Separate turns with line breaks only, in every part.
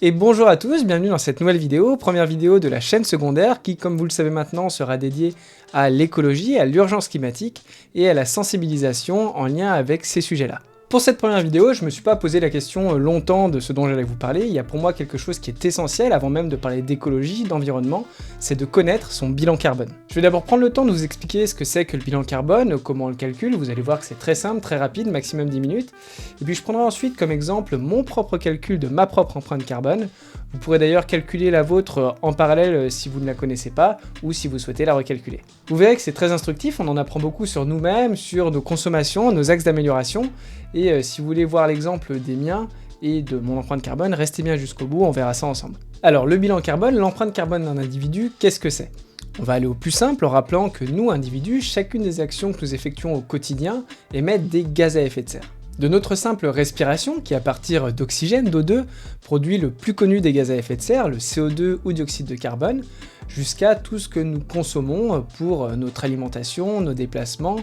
Et bonjour à tous, bienvenue dans cette nouvelle vidéo, première vidéo de la chaîne secondaire qui, comme vous le savez maintenant, sera dédiée à l'écologie, à l'urgence climatique et à la sensibilisation en lien avec ces sujets-là. Pour cette première vidéo, je ne me suis pas posé la question longtemps de ce dont j'allais vous parler, il y a pour moi quelque chose qui est essentiel avant même de parler d'écologie, d'environnement, c'est de connaître son bilan carbone. Je vais d'abord prendre le temps de vous expliquer ce que c'est que le bilan carbone, comment on le calcule, vous allez voir que c'est très simple, très rapide, maximum 10 minutes, et puis je prendrai ensuite comme exemple mon propre calcul de ma propre empreinte carbone. Vous pourrez d'ailleurs calculer la vôtre en parallèle si vous ne la connaissez pas, ou si vous souhaitez la recalculer. Vous verrez que c'est très instructif, on en apprend beaucoup sur nous-mêmes, sur nos consommations, nos axes d'amélioration, et si vous voulez voir l'exemple des miens et de mon empreinte carbone, restez bien jusqu'au bout, on verra ça ensemble. Alors le bilan carbone, l'empreinte carbone d'un individu, qu'est-ce que c'est ? On va aller au plus simple en rappelant que nous, individus, chacune des actions que nous effectuons au quotidien émettent des gaz à effet de serre. De notre simple respiration, qui à partir d'oxygène, d'O2, produit le plus connu des gaz à effet de serre, le CO2 ou dioxyde de carbone, jusqu'à tout ce que nous consommons pour notre alimentation, nos déplacements,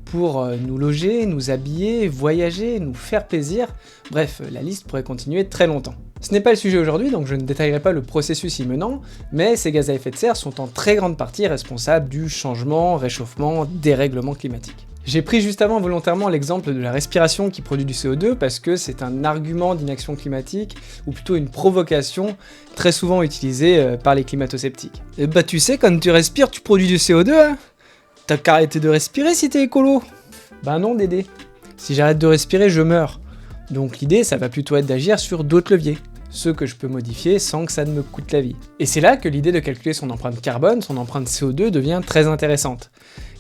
pour nous loger, nous habiller, voyager, nous faire plaisir, bref, la liste pourrait continuer très longtemps. Ce n'est pas le sujet aujourd'hui, donc je ne détaillerai pas le processus y menant, mais ces gaz à effet de serre sont en très grande partie responsables du changement, réchauffement, dérèglement climatique. J'ai pris juste avant volontairement l'exemple de la respiration qui produit du CO2 parce que c'est un argument d'inaction climatique, ou plutôt une provocation très souvent utilisée par les climato-sceptiques. Et bah tu sais, quand tu respires, tu produis du CO2, hein ? T'as qu'à arrêter de respirer si t'es écolo. Bah non Dédé, si j'arrête de respirer, je meurs. Donc l'idée, ça va plutôt être d'agir sur d'autres leviers, ceux que je peux modifier sans que ça ne me coûte la vie. Et c'est là que l'idée de calculer son empreinte carbone, son empreinte CO2 devient très intéressante.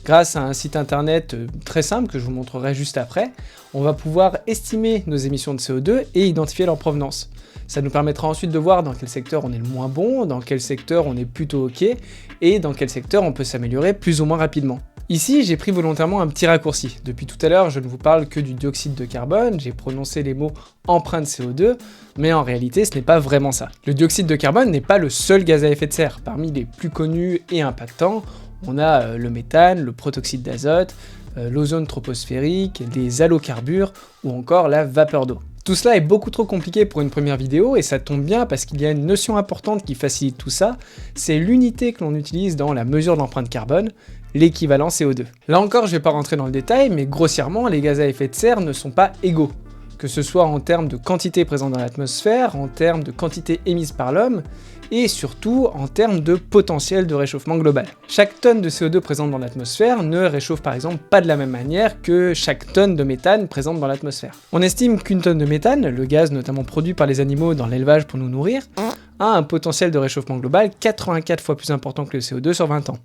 Grâce à un site internet très simple que je vous montrerai juste après, on va pouvoir estimer nos émissions de CO2 et identifier leur provenance. Ça nous permettra ensuite de voir dans quel secteur on est le moins bon, dans quel secteur on est plutôt ok, et dans quel secteur on peut s'améliorer plus ou moins rapidement. Ici, j'ai pris volontairement un petit raccourci. Depuis tout à l'heure, je ne vous parle que du dioxyde de carbone, j'ai prononcé les mots empreinte CO2, mais en réalité, ce n'est pas vraiment ça. Le dioxyde de carbone n'est pas le seul gaz à effet de serre. Parmi les plus connus et impactants, on a le méthane, le protoxyde d'azote, l'ozone troposphérique, les halocarbures ou encore la vapeur d'eau. Tout cela est beaucoup trop compliqué pour une première vidéo et ça tombe bien parce qu'il y a une notion importante qui facilite tout ça, c'est l'unité que l'on utilise dans la mesure de l'empreinte carbone, l'équivalent CO2. Là encore, je ne vais pas rentrer dans le détail, mais grossièrement, les gaz à effet de serre ne sont pas égaux. Que ce soit en termes de quantité présente dans l'atmosphère, en termes de quantité émise par l'homme, et surtout en termes de potentiel de réchauffement global. Chaque tonne de CO2 présente dans l'atmosphère ne réchauffe par exemple pas de la même manière que chaque tonne de méthane présente dans l'atmosphère. On estime qu'une tonne de méthane, le gaz notamment produit par les animaux dans l'élevage pour nous nourrir, a un potentiel de réchauffement global 84 fois plus important que le CO2 sur 20 ans.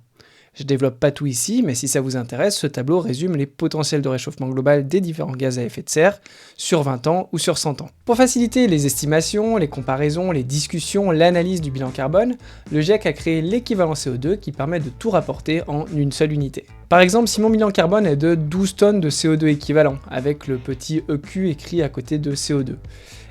Je développe pas tout ici, mais si ça vous intéresse, ce tableau résume les potentiels de réchauffement global des différents gaz à effet de serre sur 20 ans ou sur 100 ans. Pour faciliter les estimations, les comparaisons, les discussions, l'analyse du bilan carbone, le GIEC a créé l'équivalent CO2 qui permet de tout rapporter en une seule unité. Par exemple, si mon bilan carbone est de 12 tonnes de CO2 équivalent, avec le petit EQ écrit à côté de CO2,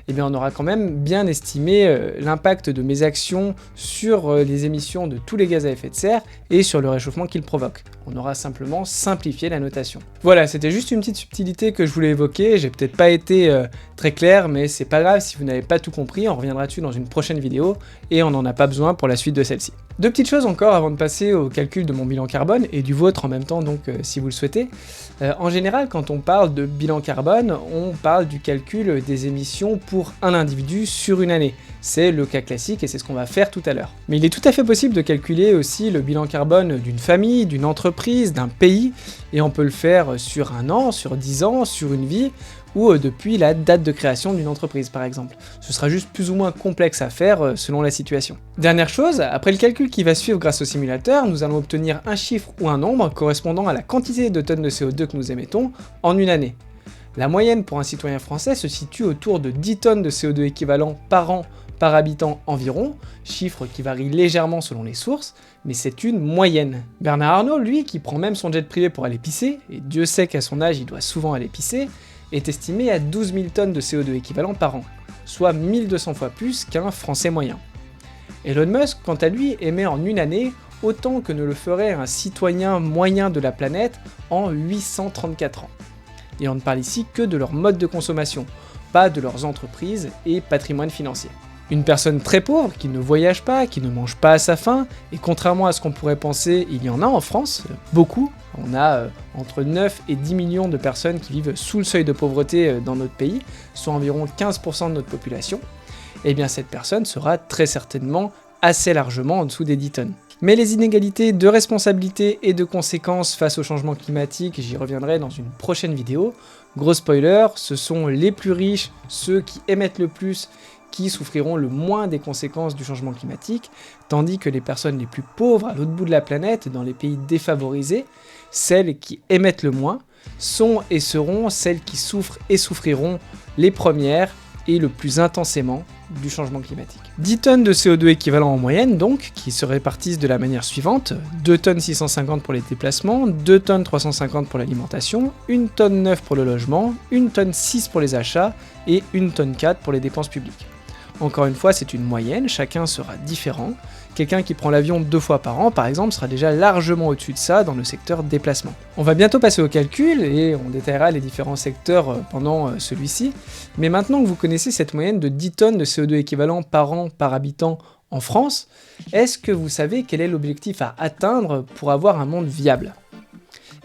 eh bien on aura quand même bien estimé l'impact de mes actions sur les émissions de tous les gaz à effet de serre et sur le réchauffement qu'ils provoquent. On aura simplement simplifié la notation. Voilà, c'était juste une petite subtilité que je voulais évoquer, j'ai peut-être pas été très clair, mais c'est pas grave si vous n'avez pas tout compris, on reviendra dessus dans une prochaine vidéo et on n'en a pas besoin pour la suite de celle-ci. Deux petites choses encore avant de passer au calcul de mon bilan carbone et du vôtre en même temps donc si vous le souhaitez. En général, quand on parle de bilan carbone, on parle du calcul des émissions pour un individu sur une année. C'est le cas classique et c'est ce qu'on va faire tout à l'heure. Mais il est tout à fait possible de calculer aussi le bilan carbone d'une famille, d'une entreprise, d'un pays, et on peut le faire sur un an, sur 10 ans, sur une vie, ou depuis la date de création d'une entreprise par exemple. Ce sera juste plus ou moins complexe à faire selon la situation. Dernière chose, après le calcul qui va suivre grâce au simulateur, nous allons obtenir un chiffre ou un nombre correspondant à la quantité de tonnes de CO2 que nous émettons en une année. La moyenne pour un citoyen français se situe autour de 10 tonnes de CO2 équivalent par an par habitant environ, chiffre qui varie légèrement selon les sources, mais c'est une moyenne. Bernard Arnault, lui, qui prend même son jet privé pour aller pisser, et Dieu sait qu'à son âge il doit souvent aller pisser, est estimé à 12 000 tonnes de CO2 équivalent par an, soit 1200 fois plus qu'un Français moyen. Elon Musk, quant à lui, émet en une année autant que ne le ferait un citoyen moyen de la planète en 834 ans. Et on ne parle ici que de leur mode de consommation, pas de leurs entreprises et patrimoine financier. Une personne très pauvre, qui ne voyage pas, qui ne mange pas à sa faim, et contrairement à ce qu'on pourrait penser, il y en a en France, beaucoup. On a entre 9 et 10 millions de personnes qui vivent sous le seuil de pauvreté dans notre pays, soit environ 15% de notre population. Et bien cette personne sera très certainement assez largement en dessous des 10 tonnes. Mais les inégalités de responsabilité et de conséquences face au changement climatique, j'y reviendrai dans une prochaine vidéo. Gros spoiler, ce sont les plus riches, ceux qui émettent le plus, qui souffriront le moins des conséquences du changement climatique, tandis que les personnes les plus pauvres à l'autre bout de la planète, dans les pays défavorisés, celles qui émettent le moins, sont et seront celles qui souffrent et souffriront les premières et le plus intensément du changement climatique. 10 tonnes de CO2 équivalent en moyenne donc, qui se répartissent de la manière suivante: 2 tonnes 650 pour les déplacements, 2 tonnes 350 pour l'alimentation, 1 tonne 9 pour le logement, 1 tonne 6 pour les achats et 1 tonne 4 pour les dépenses publiques. Encore une fois, c'est une moyenne, chacun sera différent. Quelqu'un qui prend l'avion 2 fois par an, par exemple, sera déjà largement au-dessus de ça dans le secteur déplacement. On va bientôt passer au calcul, et on détaillera les différents secteurs pendant celui-ci, mais maintenant que vous connaissez cette moyenne de 10 tonnes de CO2 équivalent par an par habitant en France, est-ce que vous savez quel est l'objectif à atteindre pour avoir un monde viable ?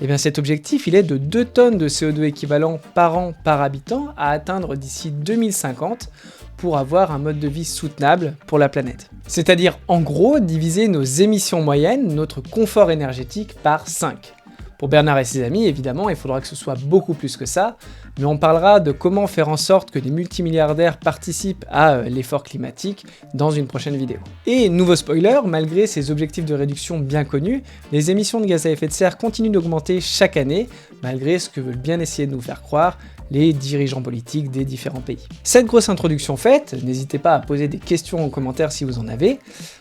Eh bien cet objectif, il est de 2 tonnes de CO2 équivalent par an par habitant à atteindre d'ici 2050 pour avoir un mode de vie soutenable pour la planète. C'est-à-dire en gros diviser nos émissions moyennes, notre confort énergétique par 5. Pour Bernard et ses amis, évidemment, il faudra que ce soit beaucoup plus que ça, mais on parlera de comment faire en sorte que les multimilliardaires participent à l'effort climatique dans une prochaine vidéo. Et nouveau spoiler, malgré ces objectifs de réduction bien connus, les émissions de gaz à effet de serre continuent d'augmenter chaque année, malgré ce que veulent bien essayer de nous faire croire les dirigeants politiques des différents pays. Cette grosse introduction faite, n'hésitez pas à poser des questions en commentaire si vous en avez,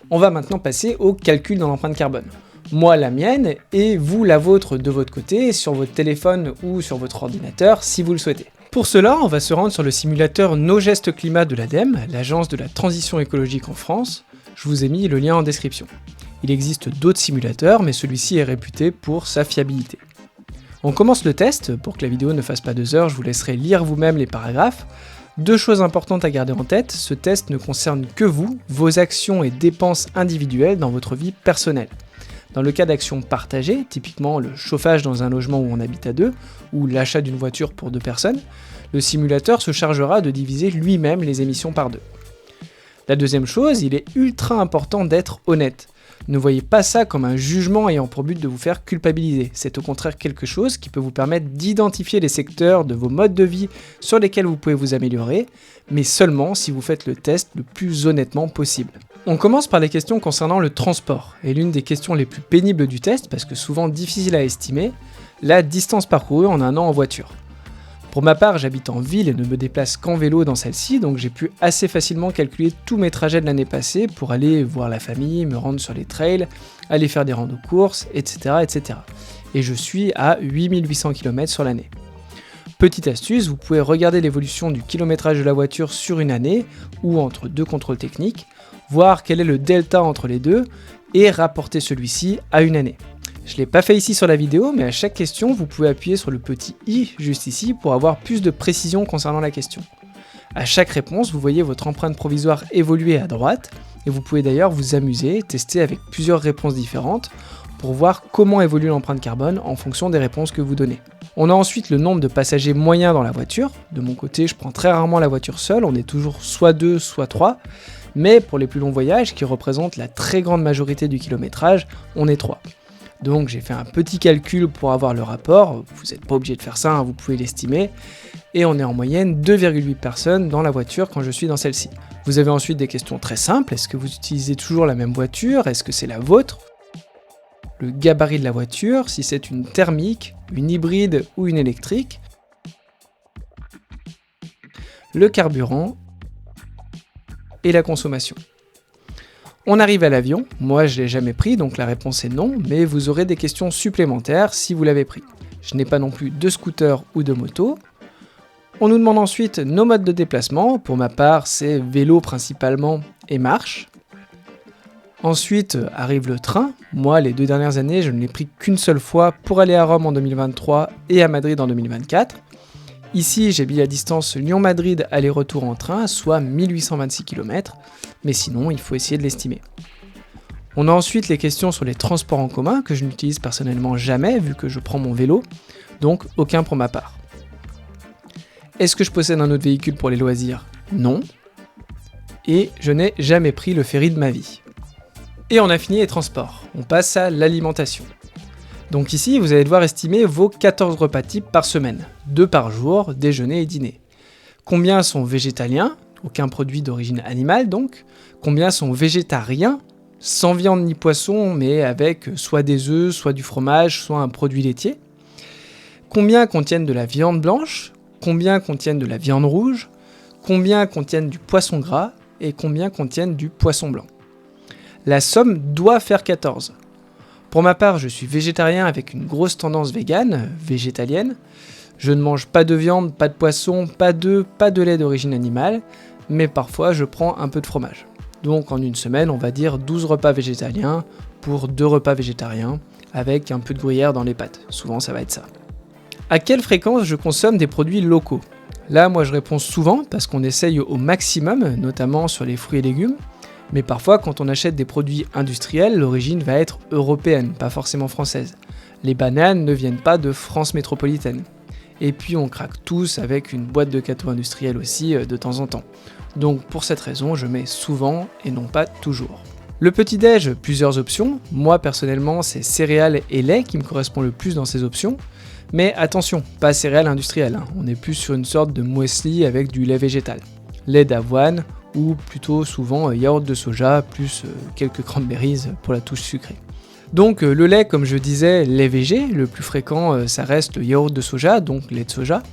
on va maintenant passer au calcul dans l'empreinte carbone. Moi la mienne, et vous la vôtre de votre côté, sur votre téléphone ou sur votre ordinateur si vous le souhaitez. Pour cela, on va se rendre sur le simulateur Nos Gestes Climat de l'ADEME, l'agence de la transition écologique en France. Je vous ai mis le lien en description. Il existe d'autres simulateurs, mais celui-ci est réputé pour sa fiabilité. On commence le test, pour que la vidéo ne fasse pas 2 heures, je vous laisserai lire vous-même les paragraphes. 2 choses importantes à garder en tête, ce test ne concerne que vous, vos actions et dépenses individuelles dans votre vie personnelle. Dans le cas d'actions partagées, typiquement le chauffage dans un logement où on habite à 2, ou l'achat d'une voiture pour 2 personnes, le simulateur se chargera de diviser lui-même les émissions par 2. La deuxième chose, il est ultra important d'être honnête. Ne voyez pas ça comme un jugement ayant pour but de vous faire culpabiliser, c'est au contraire quelque chose qui peut vous permettre d'identifier les secteurs de vos modes de vie sur lesquels vous pouvez vous améliorer, mais seulement si vous faites le test le plus honnêtement possible. On commence par les questions concernant le transport, et l'une des questions les plus pénibles du test, parce que souvent difficile à estimer, la distance parcourue en un an en voiture. Pour ma part, j'habite en ville et ne me déplace qu'en vélo dans celle-ci, donc j'ai pu assez facilement calculer tous mes trajets de l'année passée pour aller voir la famille, me rendre sur les trails, aller faire des randos courses, etc., etc. Et je suis à 8800 km sur l'année. Petite astuce, vous pouvez regarder l'évolution du kilométrage de la voiture sur une année, ou entre 2 contrôles techniques, voir quel est le delta entre les deux, et rapporter celui-ci à une année. Je ne l'ai pas fait ici sur la vidéo, mais à chaque question, vous pouvez appuyer sur le petit i juste ici pour avoir plus de précision concernant la question. À chaque réponse, vous voyez votre empreinte provisoire évoluer à droite, et vous pouvez d'ailleurs vous amuser, tester avec plusieurs réponses différentes, pour voir comment évolue l'empreinte carbone en fonction des réponses que vous donnez. On a ensuite le nombre de passagers moyens dans la voiture. De mon côté, je prends très rarement la voiture seule, on est toujours soit 2, soit 3, mais pour les plus longs voyages, qui représentent la très grande majorité du kilométrage, on est 3. Donc j'ai fait un petit calcul pour avoir le rapport, vous n'êtes pas obligé de faire ça, hein, vous pouvez l'estimer, et on est en moyenne 2,8 personnes dans la voiture quand je suis dans celle-ci. Vous avez ensuite des questions très simples, est-ce que vous utilisez toujours la même voiture, est-ce que c'est la vôtre ? Le gabarit de la voiture, si c'est une thermique, une hybride ou une électrique. Le carburant et la consommation. On arrive à l'avion, moi je l'ai jamais pris donc la réponse est non, mais vous aurez des questions supplémentaires si vous l'avez pris. Je n'ai pas non plus de scooter ou de moto. On nous demande ensuite nos modes de déplacement, pour ma part c'est vélo principalement et marche. Ensuite arrive le train, moi les 2 dernières années je ne l'ai pris qu'une seule fois pour aller à Rome en 2023 et à Madrid en 2024. Ici, j'ai mis la distance Lyon-Madrid aller-retour en train, soit 1826 km, mais sinon, il faut essayer de l'estimer. On a ensuite les questions sur les transports en commun, que je n'utilise personnellement jamais, vu que je prends mon vélo, donc aucun pour ma part. Est-ce que je possède un autre véhicule pour les loisirs ? Non. Et je n'ai jamais pris le ferry de ma vie. Et on a fini les transports, on passe à l'alimentation. Donc ici, vous allez devoir estimer vos 14 repas types par semaine, 2 par jour, déjeuner et dîner. Combien sont végétaliens, aucun produit d'origine animale donc, combien sont végétariens, sans viande ni poisson, mais avec soit des œufs, soit du fromage, soit un produit laitier. Combien contiennent de la viande blanche, combien contiennent de la viande rouge, combien contiennent du poisson gras et combien contiennent du poisson blanc. La somme doit faire 14. Pour ma part, je suis végétarien avec une grosse tendance végane, végétalienne. Je ne mange pas de viande, pas de poisson, pas d'œufs, pas de lait d'origine animale, mais parfois je prends un peu de fromage. Donc en une semaine, on va dire 12 repas végétaliens pour 2 repas végétariens, avec un peu de gruyère dans les pâtes. Souvent ça va être ça. À quelle fréquence je consomme des produits locaux ? Là, moi je réponds souvent parce qu'on essaye au maximum, notamment sur les fruits et légumes. Mais parfois, quand on achète des produits industriels, l'origine va être européenne, pas forcément française. Les bananes ne viennent pas de France métropolitaine. Et puis on craque tous avec une boîte de gâteaux industriels aussi de temps en temps. Donc pour cette raison, je mets souvent et non pas toujours. Le petit-déj, plusieurs options. Moi personnellement, c'est céréales et lait qui me correspond le plus dans ces options. Mais attention, pas céréales industrielles, hein. On est plus sur une sorte de muesli avec du lait végétal. Lait d'avoine ou plutôt souvent yaourt de soja plus quelques cranberries pour la touche sucrée. Donc le lait, comme je disais, lait végé, le plus fréquent ça reste le yaourt de soja, donc lait de soja.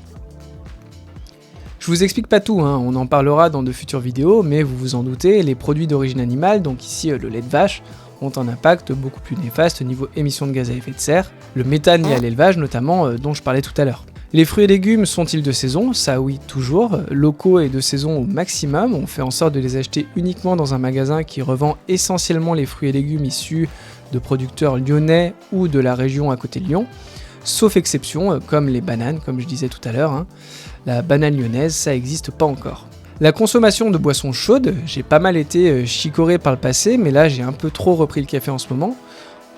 Je vous explique pas tout, hein, on en parlera dans de futures vidéos, mais vous vous en doutez, les produits d'origine animale, donc ici le lait de vache, ont un impact beaucoup plus néfaste au niveau émissions de gaz à effet de serre, le méthane lié à l'élevage notamment dont je parlais tout à l'heure. Les fruits et légumes sont-ils de saison ? Ça oui, toujours. Locaux et de saison au maximum, on fait en sorte de les acheter uniquement dans un magasin qui revend essentiellement les fruits et légumes issus de producteurs lyonnais ou de la région à côté de Lyon, sauf exception, comme les bananes, comme je disais tout à l'heure, hein. La banane lyonnaise, ça n'existe pas encore. La consommation de boissons chaudes, j'ai pas mal été chicoré par le passé, mais là j'ai un peu trop repris le café en ce moment.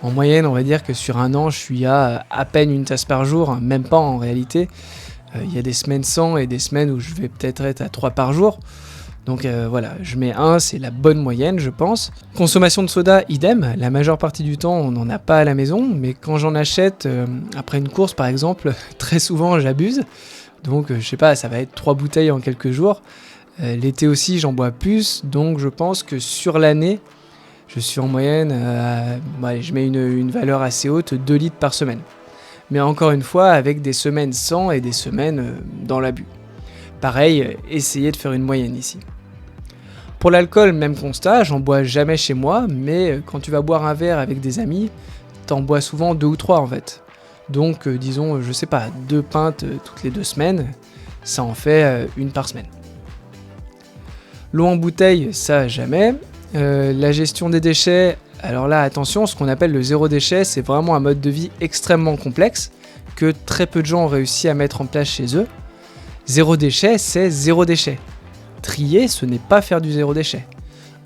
En moyenne, on va dire que sur un an, je suis à peine une tasse par jour, hein, même pas en réalité. Il y a des semaines sans et des semaines où je vais peut-être être à 3 par jour. Donc voilà, je mets 1, c'est la bonne moyenne, je pense. Consommation de soda, idem. La majeure partie du temps, on n'en a pas à la maison, mais quand j'en achète, après une course par exemple, très souvent j'abuse. Donc je sais pas, ça va être 3 bouteilles en quelques jours. L'été aussi, j'en bois plus, donc je pense que sur l'année, je suis en moyenne, je mets une valeur assez haute, 2 litres par semaine. Mais encore une fois, avec des semaines sans et des semaines dans l'abus. Pareil, essayez de faire une moyenne ici. Pour l'alcool, même constat, j'en bois jamais chez moi, mais quand tu vas boire un verre avec des amis, t'en bois souvent 2 ou 3 en fait. Donc disons, je sais pas, 2 pintes toutes les 2 semaines, ça en fait 1 par semaine. L'eau en bouteille, ça jamais. La gestion des déchets, alors là attention, ce qu'on appelle le zéro déchet, c'est vraiment un mode de vie extrêmement complexe que très peu de gens ont réussi à mettre en place chez eux. Zéro déchet, c'est zéro déchet. Trier, ce n'est pas faire du zéro déchet.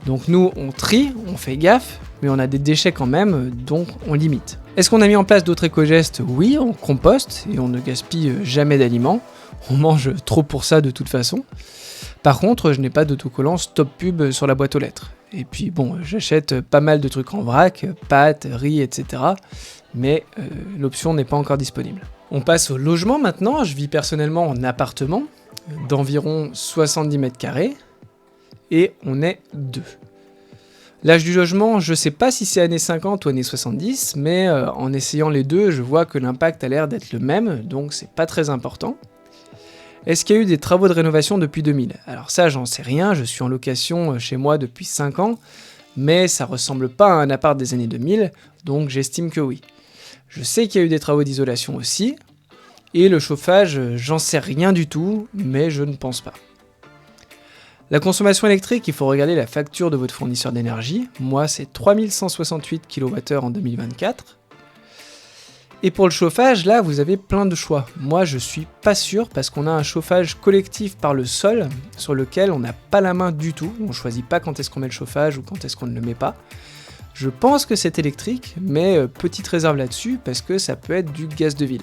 Donc nous, on trie, on fait gaffe, mais on a des déchets quand même, donc on limite. Est-ce qu'on a mis en place d'autres éco-gestes ? Oui, on composte et on ne gaspille jamais d'aliments. On mange trop pour ça de toute façon. Par contre, je n'ai pas d'autocollant stop pub sur la boîte aux lettres. Et puis bon, j'achète pas mal de trucs en vrac, pâtes, riz, etc. Mais l'option n'est pas encore disponible. On passe au logement maintenant. Je vis personnellement en appartement d'environ 70 mètres carrés et on est 2. L'âge du logement, je sais pas si c'est années 50 ou années 70, mais en essayant les deux, je vois que l'impact a l'air d'être le même, donc c'est pas très important. Est-ce qu'il y a eu des travaux de rénovation depuis 2000 ? Alors ça, j'en sais rien, je suis en location chez moi depuis 5 ans, mais ça ressemble pas à un appart des années 2000, donc j'estime que oui. Je sais qu'il y a eu des travaux d'isolation aussi, et le chauffage, j'en sais rien du tout, mais je ne pense pas. La consommation électrique, il faut regarder la facture de votre fournisseur d'énergie. Moi, c'est 3168 kWh en 2024. Et pour le chauffage, là, vous avez plein de choix. Moi, je suis pas sûr parce qu'on a un chauffage collectif par le sol sur lequel on n'a pas la main du tout. On choisit pas quand est-ce qu'on met le chauffage ou quand est-ce qu'on ne le met pas. Je pense que c'est électrique, mais petite réserve là-dessus parce que ça peut être du gaz de ville.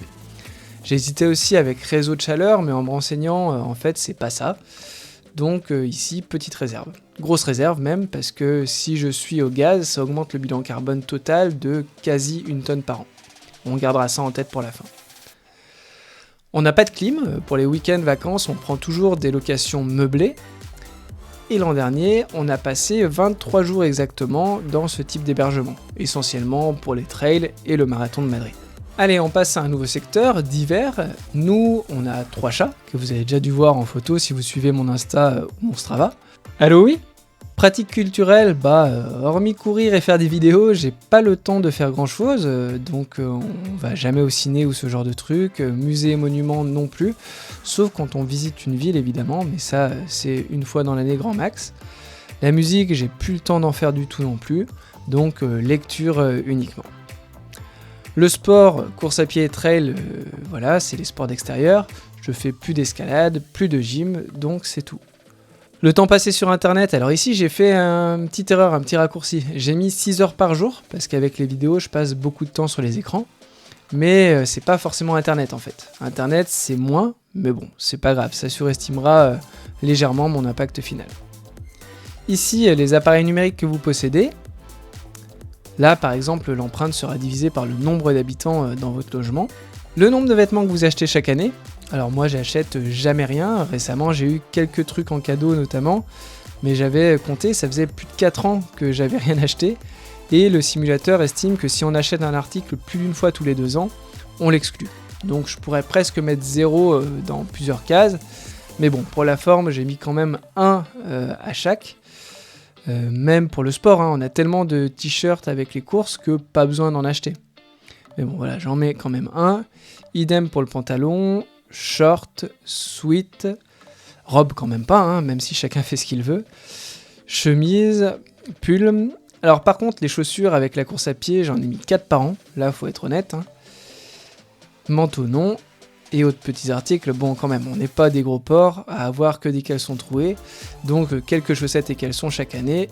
J'ai hésité aussi avec réseau de chaleur, mais en me renseignant, en fait, c'est pas ça. Donc ici, petite réserve. Grosse réserve même, parce que si je suis au gaz, ça augmente le bilan carbone total de quasi 1 tonne par an. On gardera ça en tête pour la fin. On n'a pas de clim, pour les week-ends vacances, on prend toujours des locations meublées. Et l'an dernier, on a passé 23 jours exactement dans ce type d'hébergement, essentiellement pour les trails et le marathon de Madrid. Allez, on passe à un nouveau secteur, d'hiver. Nous, on a 3 chats, que vous avez déjà dû voir en photo si vous suivez mon Insta ou mon Strava. Allô, oui ? Pratique culturelle, hormis courir et faire des vidéos, j'ai pas le temps de faire grand chose, donc on va jamais au ciné ou ce genre de trucs, musée et monuments non plus, sauf quand on visite une ville évidemment, mais ça c'est une fois dans l'année grand max. La musique, j'ai plus le temps d'en faire du tout non plus, donc lecture uniquement. Le sport, course à pied et trail, voilà, c'est les sports d'extérieur, je fais plus d'escalade, plus de gym, donc c'est tout. Le temps passé sur internet, alors ici j'ai fait une petite erreur, un petit raccourci. J'ai mis 6 heures par jour, parce qu'avec les vidéos je passe beaucoup de temps sur les écrans. Mais c'est pas forcément internet en fait. Internet c'est moins, mais bon, c'est pas grave, ça surestimera légèrement mon impact final. Ici les appareils numériques que vous possédez. Là par exemple l'empreinte sera divisée par le nombre d'habitants dans votre logement. Le nombre de vêtements que vous achetez chaque année. Alors moi j'achète jamais rien, récemment j'ai eu quelques trucs en cadeau notamment, mais j'avais compté, ça faisait plus de 4 ans que j'avais rien acheté, et le simulateur estime que si on achète un article plus d'une fois tous les 2 ans, on l'exclut. Donc je pourrais presque mettre 0 dans plusieurs cases, mais bon, pour la forme j'ai mis quand même 1 à chaque. Même pour le sport, on a tellement de t-shirts avec les courses que pas besoin d'en acheter. Mais bon voilà, j'en mets quand même 1, idem pour le pantalon, short, sweat, robe quand même pas, même si chacun fait ce qu'il veut, chemise, pull. Alors par contre les chaussures avec la course à pied j'en ai mis 4 par an, là faut être honnête. Manteau non, et autres petits articles, bon quand même on n'est pas des gros porcs à avoir que des caleçons troués, donc quelques chaussettes et caleçons chaque année,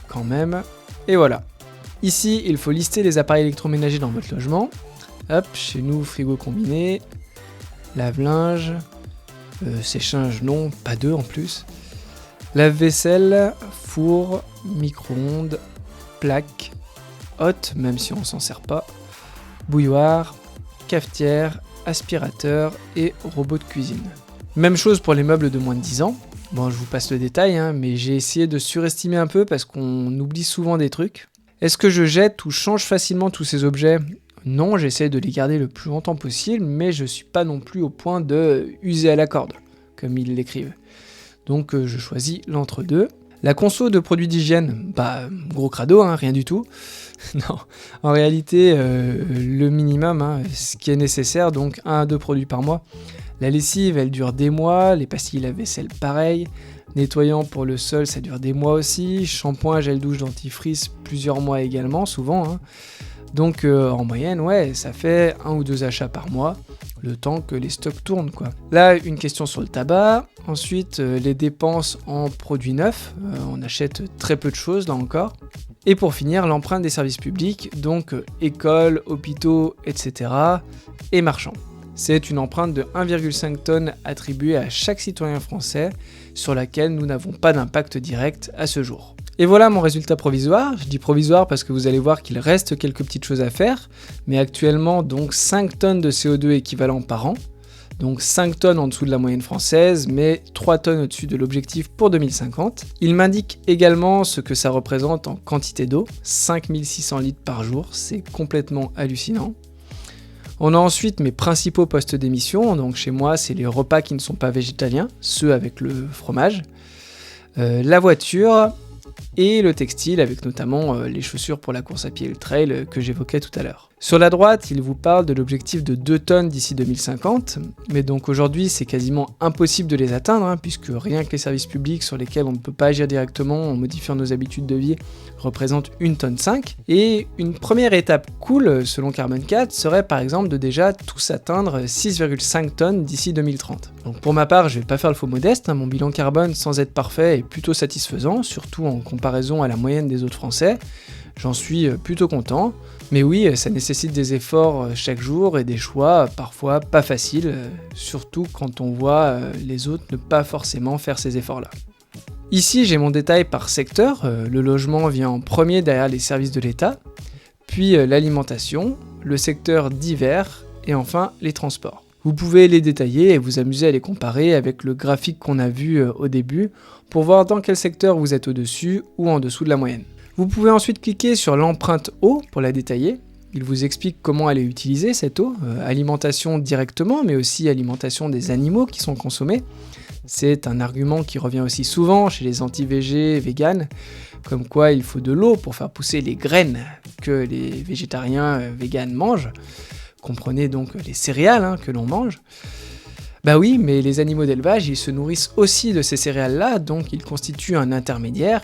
quand même, et voilà. Ici il faut lister les appareils électroménagers dans votre logement, hop, chez nous frigo combiné, lave-linge, sèche-linge non, pas 2 en plus, lave-vaisselle, four, micro-ondes, plaque, hotte, même si on s'en sert pas, bouilloire, cafetière, aspirateur et robot de cuisine. Même chose pour les meubles de moins de 10 ans, bon je vous passe le détail, mais j'ai essayé de surestimer un peu parce qu'on oublie souvent des trucs. Est-ce que je jette ou change facilement tous ces objets ? Non, j'essaie de les garder le plus longtemps possible, mais je suis pas non plus au point de user à la corde, comme ils l'écrivent. Donc je choisis l'entre-deux. La conso de produits d'hygiène, gros crado, rien du tout. Non, en réalité, le minimum, ce qui est nécessaire, donc 1 à 2 produits par mois. La lessive, elle dure des mois, les pastilles lave-vaisselle, pareil. Nettoyant pour le sol, ça dure des mois aussi. Shampoing, gel douche, dentifrice, plusieurs mois également, souvent. Donc en moyenne, ouais, ça fait 1 ou 2 achats par mois, le temps que les stocks tournent, quoi. Là, une question sur le tabac. Ensuite, les dépenses en produits neufs. On achète très peu de choses, là encore. Et pour finir, l'empreinte des services publics, donc écoles, hôpitaux, etc. et marchands. C'est une empreinte de 1,5 tonnes attribuée à chaque citoyen français, sur laquelle nous n'avons pas d'impact direct à ce jour. Et voilà mon résultat provisoire. Je dis provisoire parce que vous allez voir qu'il reste quelques petites choses à faire, mais actuellement donc 5 tonnes de CO2 équivalent par an, donc 5 tonnes en dessous de la moyenne française, mais 3 tonnes au-dessus de l'objectif pour 2050. Il m'indique également ce que ça représente en quantité d'eau, 5600 litres par jour, c'est complètement hallucinant. On a ensuite mes principaux postes d'émission, donc chez moi c'est les repas qui ne sont pas végétaliens, ceux avec le fromage, la voiture et le textile avec notamment les chaussures pour la course à pied et le trail que j'évoquais tout à l'heure. Sur la droite, il vous parle de l'objectif de 2 tonnes d'ici 2050, mais donc aujourd'hui c'est quasiment impossible de les atteindre, puisque rien que les services publics sur lesquels on ne peut pas agir directement en modifiant nos habitudes de vie représentent 1,5 tonne. Et une première étape cool, selon Carbone 4, serait par exemple de déjà tous atteindre 6,5 tonnes d'ici 2030. Donc pour ma part, je vais pas faire le faux modeste, mon bilan carbone sans être parfait est plutôt satisfaisant, surtout en comparaison à la moyenne des autres Français. J'en suis plutôt content, mais oui, ça nécessite des efforts chaque jour et des choix parfois pas faciles, surtout quand on voit les autres ne pas forcément faire ces efforts-là. Ici, j'ai mon détail par secteur, le logement vient en premier derrière les services de l'État, puis l'alimentation, le secteur divers et enfin les transports. Vous pouvez les détailler et vous amuser à les comparer avec le graphique qu'on a vu au début pour voir dans quel secteur vous êtes au-dessus ou en dessous de la moyenne. Vous pouvez ensuite cliquer sur l'empreinte eau pour la détailler. Il vous explique comment elle est utilisée cette eau, alimentation directement, mais aussi alimentation des animaux qui sont consommés. C'est un argument qui revient aussi souvent chez les anti-végés véganes, comme quoi il faut de l'eau pour faire pousser les graines que les végétariens véganes mangent. Comprenez donc les céréales que l'on mange. Bah oui, mais les animaux d'élevage, ils se nourrissent aussi de ces céréales-là, donc ils constituent un intermédiaire.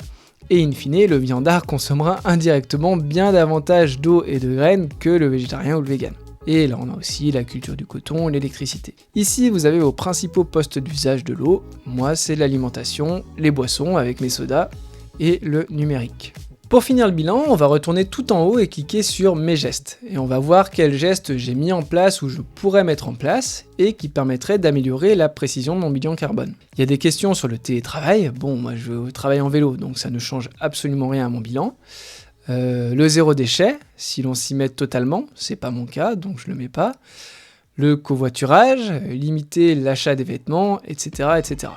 Et in fine, le viandard consommera indirectement bien davantage d'eau et de graines que le végétarien ou le vegan. Et là on a aussi la culture du coton, l'électricité. Ici vous avez vos principaux postes d'usage de l'eau, moi c'est l'alimentation, les boissons avec mes sodas et le numérique. Pour finir le bilan, on va retourner tout en haut et cliquer sur mes gestes. Et on va voir quels gestes j'ai mis en place ou je pourrais mettre en place et qui permettraient d'améliorer la précision de mon bilan carbone. Il y a des questions sur le télétravail. Bon, moi je travaille en vélo, donc ça ne change absolument rien à mon bilan. Le zéro déchet, si l'on s'y met totalement, c'est pas mon cas, donc je le mets pas. Le covoiturage, limiter l'achat des vêtements, etc., etc.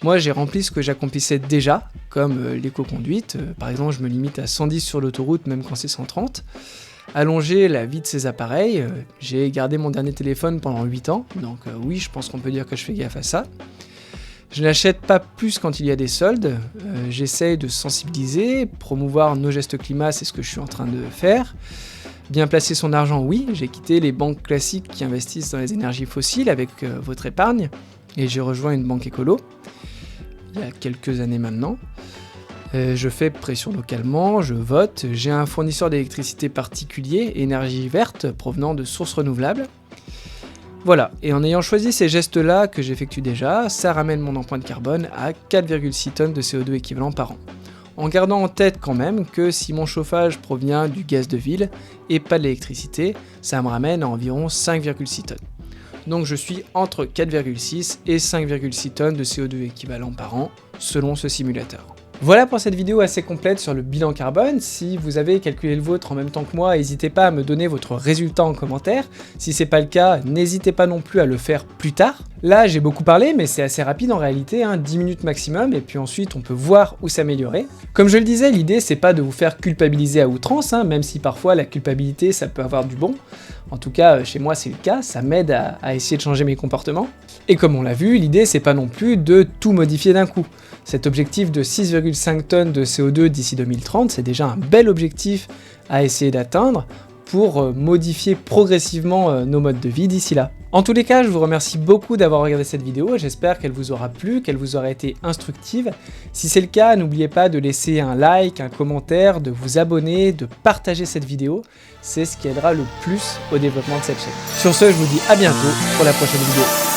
Moi, j'ai rempli ce que j'accomplissais déjà, comme l'éco-conduite. Par exemple, je me limite à 110 sur l'autoroute, même quand c'est 130. Allonger la vie de ces appareils. J'ai gardé mon dernier téléphone pendant 8 ans, donc oui, je pense qu'on peut dire que je fais gaffe à ça. Je n'achète pas plus quand il y a des soldes. J'essaye de sensibiliser, promouvoir nos gestes climat, c'est ce que je suis en train de faire. Bien placer son argent, oui, j'ai quitté les banques classiques qui investissent dans les énergies fossiles avec votre épargne, et j'ai rejoint une banque écolo. Il y a quelques années maintenant. Je fais pression localement, je vote, j'ai un fournisseur d'électricité particulier, énergie verte, provenant de sources renouvelables. Voilà, et en ayant choisi ces gestes-là que j'effectue déjà, ça ramène mon empreinte carbone à 4,6 tonnes de CO2 équivalent par an. En gardant en tête quand même que si mon chauffage provient du gaz de ville et pas de l'électricité, ça me ramène à environ 5,6 tonnes. Donc je suis entre 4,6 et 5,6 tonnes de CO2 équivalent par an, selon ce simulateur. Voilà pour cette vidéo assez complète sur le bilan carbone. Si vous avez calculé le vôtre en même temps que moi, n'hésitez pas à me donner votre résultat en commentaire. Si c'est pas le cas, n'hésitez pas non plus à le faire plus tard. Là, j'ai beaucoup parlé, mais c'est assez rapide en réalité, 10 minutes maximum, et puis ensuite on peut voir où s'améliorer. Comme je le disais, l'idée c'est pas de vous faire culpabiliser à outrance, même si parfois la culpabilité ça peut avoir du bon. En tout cas, chez moi c'est le cas, ça m'aide à essayer de changer mes comportements. Et comme on l'a vu, l'idée c'est pas non plus de tout modifier d'un coup. Cet objectif de 6,5 tonnes de CO2 d'ici 2030, c'est déjà un bel objectif à essayer d'atteindre pour modifier progressivement nos modes de vie d'ici là. En tous les cas, je vous remercie beaucoup d'avoir regardé cette vidéo, j'espère qu'elle vous aura plu, qu'elle vous aura été instructive. Si c'est le cas, n'oubliez pas de laisser un like, un commentaire, de vous abonner, de partager cette vidéo, c'est ce qui aidera le plus au développement de cette chaîne. Sur ce, je vous dis à bientôt pour la prochaine vidéo.